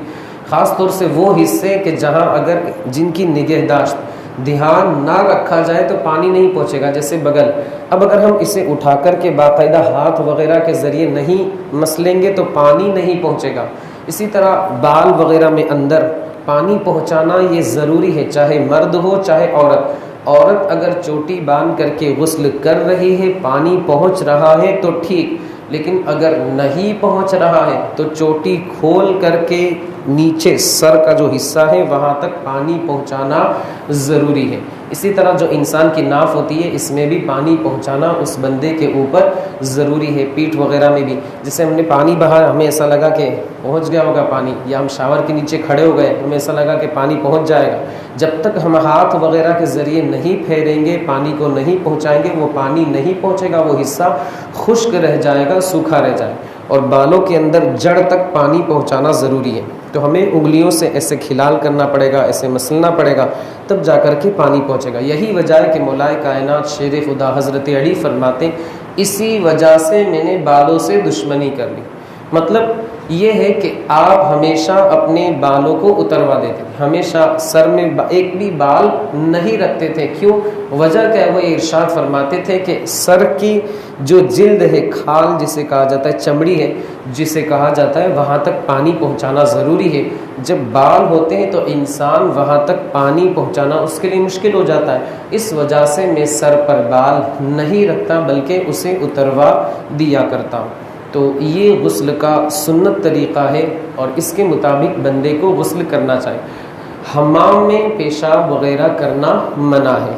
خاص طور سے وہ حصے کہ جہاں اگر جن کی نگہداشت دھیان نہ رکھا جائے تو پانی نہیں پہنچے گا، جیسے بغل۔ اب اگر ہم اسے اٹھا کر کے باقاعدہ ہاتھ وغیرہ کے ذریعے نہیں مسلیں گے تو پانی نہیں پہنچے گا۔ اسی طرح بال وغیرہ میں اندر پانی پہنچانا یہ ضروری ہے، چاہے مرد ہو چاہے عورت۔ عورت اگر چوٹی باندھ کر کے غسل کر رہی ہے، پانی پہنچ رہا ہے تو ٹھیک، لیکن اگر نہیں پہنچ رہا ہے تو چوٹی کھول کر کے نیچے سر کا جو حصہ ہے وہاں تک پانی پہنچانا ضروری ہے۔ اسی طرح جو انسان کی ناف ہوتی ہے، اس میں بھی پانی پہنچانا اس بندے کے اوپر ضروری ہے، پیٹھ وغیرہ میں بھی۔ جیسے ہم نے پانی بہایا، ہمیں ایسا لگا کہ پہنچ گیا ہوگا پانی، یا ہم شاور کے نیچے کھڑے ہو گئے، ہمیں ایسا لگا کہ پانی پہنچ جائے گا، جب تک ہم ہاتھ وغیرہ کے ذریعے نہیں پھیریں گے، پانی کو نہیں پہنچائیں گے، وہ پانی نہیں پہنچے گا، وہ حصہ خشک رہ جائے گا، سوکھا رہ جائے۔ اور بالوں کے اندر جڑ تک پانی پہنچانا ضروری ہے، تو ہمیں انگلیوں سے ایسے کھلال کرنا پڑے گا، ایسے مسلنا پڑے گا، تب جا کر کے پانی پہنچے گا۔ یہی وجہ ہے کہ مولائے کائنات شیر خدا حضرت علی فرماتے ہیں، اسی وجہ سے میں نے بالوں سے دشمنی کر لی۔ مطلب یہ ہے کہ آپ ہمیشہ اپنے بالوں کو اتروا دیتے تھے، ہمیشہ سر میں ایک بھی بال نہیں رکھتے تھے۔ کیوں؟ وجہ کیا ہے؟ وہ یہ ارشاد فرماتے تھے کہ سر کی جو جلد ہے، کھال جسے کہا جاتا ہے، چمڑی ہے جسے کہا جاتا ہے، وہاں تک پانی پہنچانا ضروری ہے۔ جب بال ہوتے ہیں تو انسان وہاں تک پانی پہنچانا اس کے لیے مشکل ہو جاتا ہے، اس وجہ سے میں سر پر بال نہیں رکھتا بلکہ اسے اتروا دیا کرتا ہوں۔ تو یہ غسل کا سنت طریقہ ہے اور اس کے مطابق بندے کو غسل کرنا چاہیے۔ حمام میں پیشاب وغیرہ کرنا منع ہے،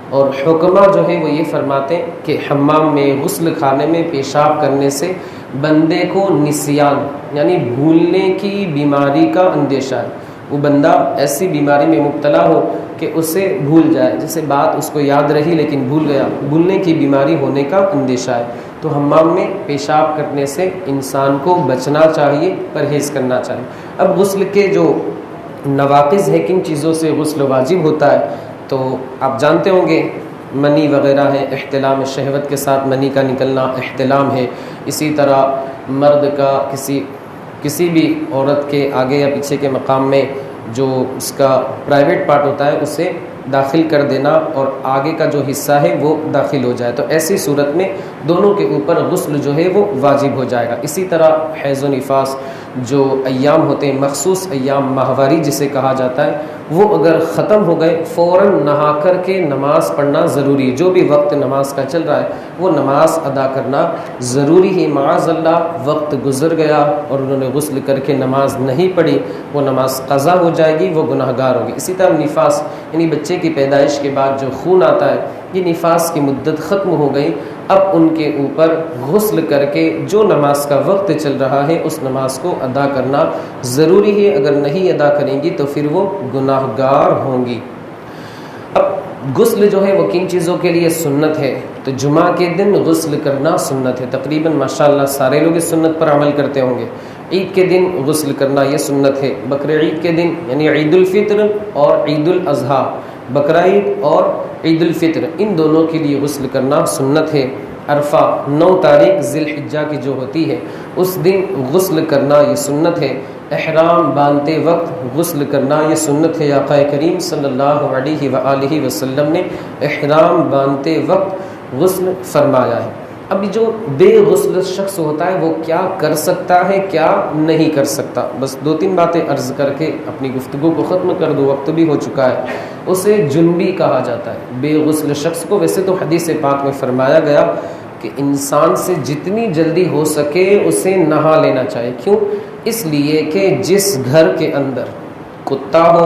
اور حکمہ جو ہے وہ یہ فرماتے ہیں کہ حمام میں، غسل خانے میں پیشاب کرنے سے بندے کو نسیان یعنی بھولنے کی بیماری کا اندیشہ ہے۔ وہ بندہ ایسی بیماری میں مبتلا ہو کہ اسے بھول جائے، جیسے بات اس کو یاد رہی لیکن بھول گیا، بھولنے کی بیماری ہونے کا اندیشہ ہے۔ تو حمام میں پیشاب کرنے سے انسان کو بچنا چاہیے، پرہیز کرنا چاہیے۔ اب غسل کے جو نواقض ہے، کن چیزوں سے غسل واجب ہوتا ہے، تو آپ جانتے ہوں گے، منی وغیرہ ہے، احتلام شہوت کے ساتھ منی کا نکلنا احتلام ہے۔ اسی طرح مرد کا کسی بھی عورت کے آگے یا پیچھے کے مقام میں جو اس کا پرائیویٹ پارٹ ہوتا ہے اسے داخل کر دینا، اور آگے کا جو حصہ ہے وہ داخل ہو جائے، تو ایسی صورت میں دونوں کے اوپر غسل جو ہے وہ واجب ہو جائے گا۔ اسی طرح حیض و نفاس جو ایام ہوتے ہیں، مخصوص ایام ماہواری جسے کہا جاتا ہے، وہ اگر ختم ہو گئے فوراً نہا کر کے نماز پڑھنا ضروری ہے۔ جو بھی وقت نماز کا چل رہا ہے وہ نماز ادا کرنا ضروری ہے۔ معاذ اللہ وقت گزر گیا اور انہوں نے غسل کر کے نماز نہیں پڑھی، وہ نماز قضا ہو جائے گی، وہ گناہ گار ہوگی۔ اسی طرح نفاس یعنی بچے کی پیدائش کے بعد جو خون آتا ہے، یہ نفاس کی مدت ختم ہو گئی، اب ان کے اوپر غسل کر کے جو نماز کا وقت چل رہا ہے اس نماز کو ادا کرنا ضروری ہے۔ اگر نہیں ادا کریں گی تو پھر وہ گناہ گار ہوں گی۔ اب غسل جو ہے وہ کن چیزوں کے لیے سنت ہے، تو جمعہ کے دن غسل کرنا سنت ہے۔ تقریباً ماشاءاللہ سارے لوگ اس سنت پر عمل کرتے ہوں گے۔ عید کے دن غسل کرنا یہ سنت ہے. بقر عید کے دن یعنی عید الفطر اور عید الاضحیٰ، بقر عید اور عید الفطر، ان دونوں کے لیے غسل کرنا سنت ہے. عرفہ 9 تاریخ ذی الحجہ کی جو ہوتی ہے اس دن غسل کرنا یہ سنت ہے. احرام باندھتے وقت غسل کرنا یہ سنت ہے. آقا کریم صلی اللہ علیہ وآلہ وسلم نے احرام باندھتے وقت غسل فرمایا ہے. اب جو بے غسل شخص ہوتا ہے وہ کیا کر سکتا ہے، کیا نہیں کر سکتا، بس 2-3 باتیں عرض کر کے اپنی گفتگو کو ختم کر دو، وقت بھی ہو چکا ہے. اسے جنبی کہا جاتا ہے بے غسل شخص کو. ویسے تو حدیث پاک میں فرمایا گیا کہ انسان سے جتنی جلدی ہو سکے اسے نہا لینا چاہیے. کیوں؟ اس لیے کہ جس گھر کے اندر کتا ہو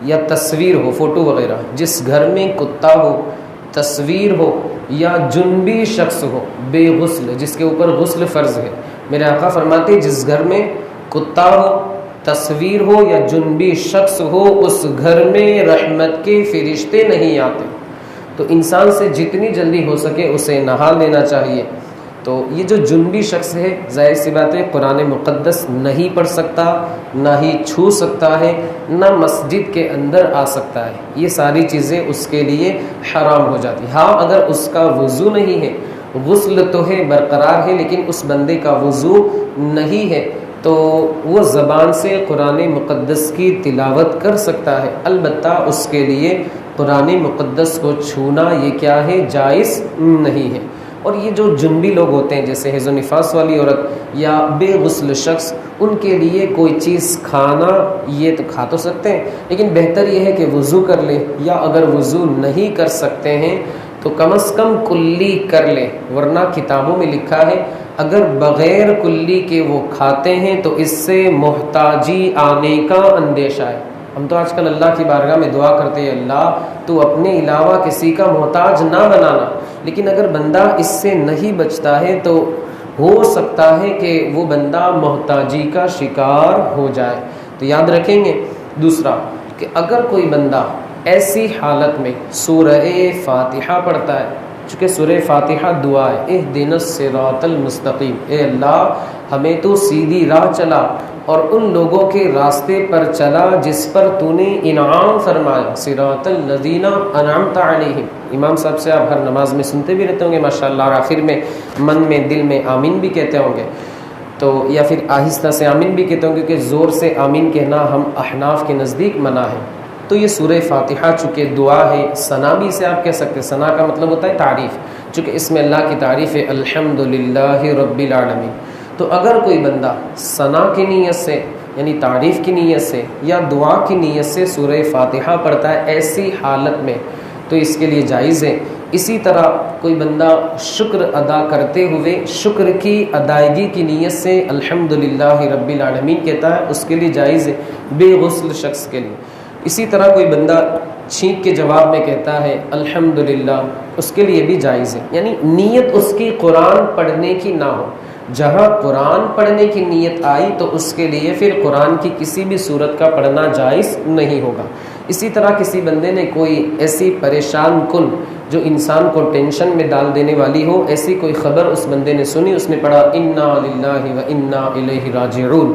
یا تصویر ہو، فوٹو وغیرہ، جس گھر میں کتا ہو، تصویر ہو یا جنبی شخص ہو بے غسل، جس کے اوپر غسل فرض ہے، میرے آقا فرماتے ہیں جس گھر میں کتا ہو، تصویر ہو یا جنبی شخص ہو، اس گھر میں رحمت کے فرشتے نہیں آتے. تو انسان سے جتنی جلدی ہو سکے اسے نہا لینا چاہیے. تو یہ جو جنبی شخص ہے ظاہر سی بات ہے قرآن مقدس نہیں پڑھ سکتا، نہ ہی چھو سکتا ہے، نہ مسجد کے اندر آ سکتا ہے. یہ ساری چیزیں اس کے لیے حرام ہو جاتی. ہاں اگر اس کا وضو نہیں ہے، غسل تو ہے برقرار ہے لیکن اس بندے کا وضو نہیں ہے، تو وہ زبان سے قرآن مقدس کی تلاوت کر سکتا ہے. البتہ اس کے لیے قرآن مقدس کو چھونا یہ کیا ہے، جائز نہیں ہے. اور یہ جو جنبی لوگ ہوتے ہیں جیسے حیض و نفاس والی عورت یا بے غسل شخص، ان کے لیے کوئی چیز کھانا یہ تو کھا تو سکتے ہیں لیکن بہتر یہ ہے کہ وضو کر لیں، یا اگر وضو نہیں کر سکتے ہیں تو کم از کم کلی کر لیں. ورنہ کتابوں میں لکھا ہے اگر بغیر کلی کے وہ کھاتے ہیں تو اس سے محتاجی آنے کا اندیشہ ہے. ہم تو آج کل اللہ کی بارگاہ میں دعا کرتے ہیں اللہ تو اپنے علاوہ کسی کا محتاج نہ بنانا، لیکن اگر بندہ اس سے نہیں بچتا ہے تو ہو سکتا ہے کہ وہ بندہ محتاجی کا شکار ہو جائے. تو یاد رکھیں گے. دوسرا کہ اگر کوئی بندہ ایسی حالت میں سورہ فاتحہ پڑھتا ہے، چونکہ سورہ فاتحہ دعا ہے، اہدنا الصراط المستقیم، اے اللہ ہمیں تو سیدھی راہ چلا اور ان لوگوں کے راستے پر چلا جس پر تو نے انعام فرمایا، صراط الذین انعمت علیہم. امام صاحب سے آپ ہر نماز میں سنتے بھی رہتے ہوں گے ماشاءاللہ، اور آخر میں من میں دل میں آمین بھی کہتے ہوں گے، تو یا پھر آہستہ سے آمین بھی کہتے ہوں گے کہ زور سے آمین کہنا ہم احناف کے نزدیک منع ہے. تو یہ سورہ فاتحہ چونکہ دعا ہے، ثنا بھی اسے آپ کہہ سکتے ہیں. ثنا کا مطلب ہوتا ہے تعریف، چونکہ اس میں اللہ کی تعریف ہے، الحمدللہ رب العالمین. تو اگر کوئی بندہ ثنا کی نیت سے یعنی تعریف کی نیت سے یا دعا کی نیت سے سورہ فاتحہ پڑھتا ہے ایسی حالت میں تو اس کے لیے جائز ہے. اسی طرح کوئی بندہ شکر ادا کرتے ہوئے شکر کی ادائیگی کی نیت سے الحمدللہ رب العالمین کہتا ہے، اس کے لیے جائز ہے بے غسل شخص کے لیے. اسی طرح کوئی بندہ چھینک کے جواب میں کہتا ہے الحمدللہ، اس کے لیے بھی جائز ہے. یعنی نیت اس کی قرآن پڑھنے کی نہ ہو. جہاں قرآن پڑھنے کی نیت آئی تو اس کے لیے پھر قرآن کی کسی بھی صورت کا پڑھنا جائز نہیں ہوگا. اسی طرح کسی بندے نے کوئی ایسی پریشان کن جو انسان کو ٹینشن میں ڈال دینے والی ہو، ایسی کوئی خبر اس بندے نے سنی، اس نے پڑھا انا للہ و انا الیہ راجعون،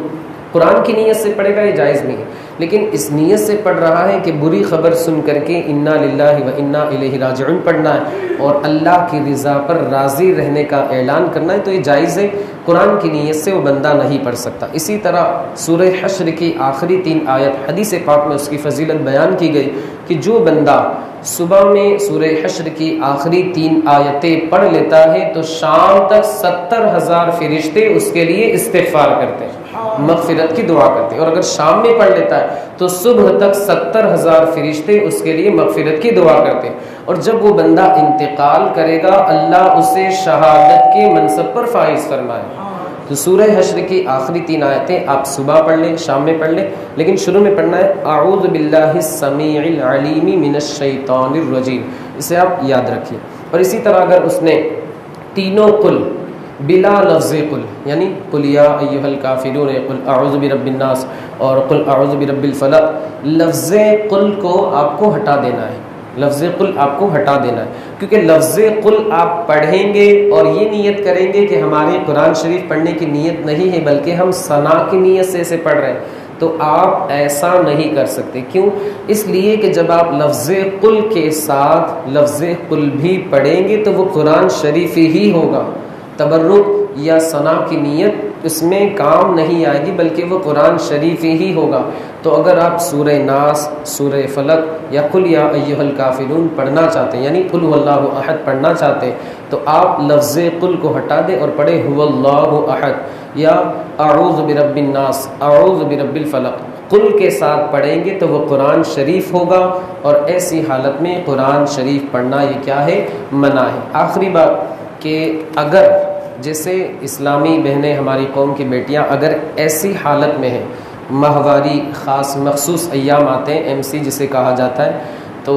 قرآن کی نیت سے پڑھے گا یہ جائز نہیں ہے. لیکن اس نیت سے پڑھ رہا ہے کہ بری خبر سن کر کے انا للہ و انا الیہ راجعون پڑھنا ہے اور اللہ کی رضا پر راضی رہنے کا اعلان کرنا ہے، تو یہ جائز ہے. قرآن کی نیت سے وہ بندہ نہیں پڑھ سکتا. اسی طرح سورہ حشر کی آخری 3 آیت حدیث پاک میں اس کی فضیلت بیان کی گئی کہ جو بندہ صبح میں سورہ حشر کی آخری 3 آیتیں پڑھ لیتا ہے تو شام تک 70,000 فرشتے اس کے لیے استغفار کرتے ہیں، مغفرت کی دعا کرتے ہیں. اور اگر شام میں پڑھ لیتا ہے تو صبح تک 70,000 فرشتے اس کے لیے مغفرت کی دعا کرتے ہیں. اور جب وہ بندہ انتقال کرے گا اللہ اسے شہادت کے منصب پر فائز فرمائے. تو سورہ حشر کی آخری 3 آیتیں آپ صبح پڑھ لیں، شام میں پڑھ لیں، لیکن شروع میں پڑھنا ہے اعوذ باللہ السمیع العلیم من الشیطان الرجیم، اسے آپ یاد رکھیے. اور اسی طرح اگر اس نے تینوں قل بلا لفظ قل یعنی قل یا ایھا الکافرون، قل اعوذ برب الناس اور قل اعوذ برب الفلق، لفظ قل کو آپ کو ہٹا دینا ہے. لفظ قل آپ کو ہٹا دینا ہے، کیونکہ لفظ قل آپ پڑھیں گے اور یہ نیت کریں گے کہ ہماری قرآن شریف پڑھنے کی نیت نہیں ہے بلکہ ہم ثنا کی نیت سے اسے پڑھ رہے ہیں، تو آپ ایسا نہیں کر سکتے۔ کیوں؟ اس لیے کہ جب آپ لفظ قل کے ساتھ لفظ قل بھی پڑھیں گے تو وہ قرآن شریف ہی ہوگا، تبرک یا ثنا کی نیت اس میں کام نہیں آئے گی بلکہ وہ قرآن شریف ہی ہوگا۔ تو اگر آپ سورہ ناس، سورہ فلق یا قل یا ایھا الکافرون پڑھنا چاہتے ہیں، یعنی قل هو اللہ احد پڑھنا چاہتے ہیں، تو آپ لفظ قل کو ہٹا دیں اور پڑھیں هو اللہ احد یا اعوذ برب الناس، اعوذ برب الفلق۔ قل کے ساتھ پڑھیں گے تو وہ قرآن شریف ہوگا، اور ایسی حالت میں قرآن شریف پڑھنا یہ کیا ہے؟ منع ہے۔ آخری بات کہ اگر جیسے اسلامی بہنیں، ہماری قوم کی بیٹیاں اگر ایسی حالت میں ہیں، ماہواری خاص مخصوص ایام آتے ہیں، MC جسے کہا جاتا ہے، تو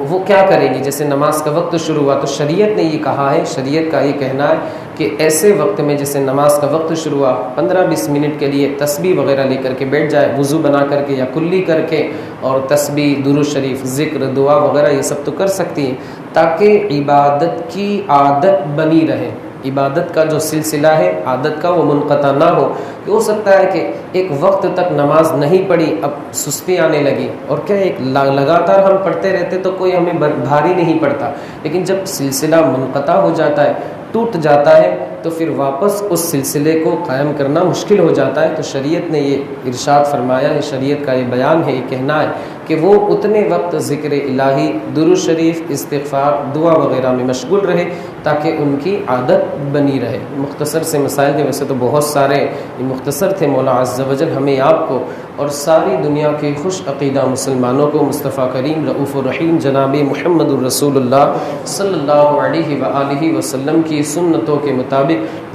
وہ کیا کریں گی؟ جیسے نماز کا وقت شروع ہوا تو شریعت نے یہ کہا ہے، شریعت کا یہ کہنا ہے کہ ایسے وقت میں جیسے نماز کا وقت شروع ہوا 15-20 منٹ کے لیے تسبیح وغیرہ لے کر کے بیٹھ جائے، وضو بنا کر کے یا کلی کر کے، اور تسبیح، درود شریف، ذکر، دعا وغیرہ یہ سب تو کر سکتی ہیں، تاکہ عبادت کی عادت بنی رہے، عبادت کا جو سلسلہ ہے عادت کا وہ منقطع نہ ہو۔ کہ ہو سکتا ہے کہ ایک وقت تک نماز نہیں پڑھی، اب سستی آنے لگی، اور کیا ایک لگاتار ہم پڑھتے رہتے تو کوئی ہمیں بھاری نہیں پڑتا، لیکن جب سلسلہ منقطع ہو جاتا ہے، ٹوٹ جاتا ہے، تو پھر واپس اس سلسلے کو قائم کرنا مشکل ہو جاتا ہے۔ تو شریعت نے یہ ارشاد فرمایا ہے، شریعت کا یہ بیان ہے، یہ کہنا ہے کہ وہ اتنے وقت ذکر الہی، درود شریف، استغفار، دعا وغیرہ میں مشغول رہے تاکہ ان کی عادت بنی رہے۔ مختصر سے مسائل کے، ویسے تو بہت سارے، یہ مختصر تھے۔ مولا عز و جل ہمیں آپ کو اور ساری دنیا کے خوش عقیدہ مسلمانوں کو مصطفیٰ کریم رؤوف الرحیم جناب محمد الرسول اللہ صلی اللہ علیہ وآلہ وسلم کی سنتوں کے مطابق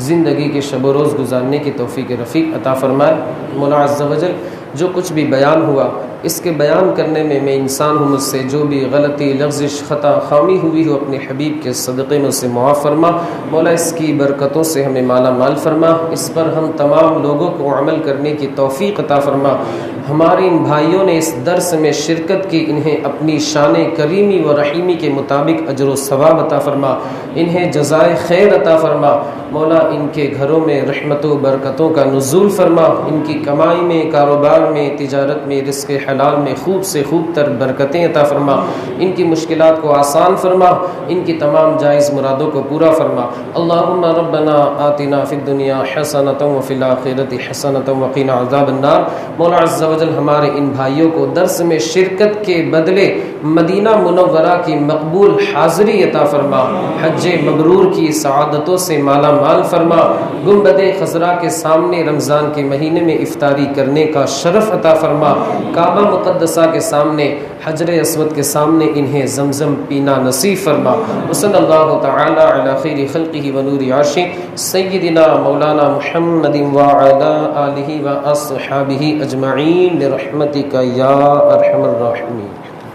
زندگی کے شب و روز گزارنے کی توفیق رفیق عطا فرمائے۔ مولا عز و جل جو کچھ بھی بیان ہوا اس کے بیان کرنے میں انسان ہوں، مجھ سے جو بھی غلطی، لغزش، خطا، خامی ہوئی ہو اپنے حبیب کے صدقے میں اسے معاف فرما۔ مولا اس کی برکتوں سے ہمیں مالا مال فرما، اس پر ہم تمام لوگوں کو عمل کرنے کی توفیق عطا فرما۔ ہمارے ان بھائیوں نے اس درس میں شرکت کی، انہیں اپنی شان کریمی و رحیمی کے مطابق اجر و ثواب عطا فرما، انہیں جزائے خیر عطا فرما۔ مولا ان کے گھروں میں رحمت و برکتوں کا نزول فرما، ان کی کمائی میں، کاروبار میں، تجارت میں، رزق حلال میں خوب سے خوب تر برکتیں عطا فرما، ان کی مشکلات کو آسان فرما، ان کی تمام جائز مرادوں کو پورا فرما۔ اللہم ربنا آتنا فی الدنیا حسنۃ وفی الآخرۃ حسنۃ وقنا عذاب النار۔ مولا عز و جل ہمارے ان بھائیوں کو درس میں شرکت کے بدلے مدینہ منورہ کی مقبول حاضری عطا فرما، حج مبرور کی سعادتوں سے مالا مال فرما، گنبد خضرا کے سامنے رمضان کے مہینے میں افطاری کرنے کا شرف عطا فرما، کعبہ مقدسہ کے سامنے، حجر اسود کے سامنے انہیں زمزم پینا نصیب فرما۔ وصلی اللہ تعالی علی خیر خلقہ ونور عرشہ سیدنا مولانا محمد وعلی آلہ واصحابہ اجمعین برحمتک یا ارحم الراحمین۔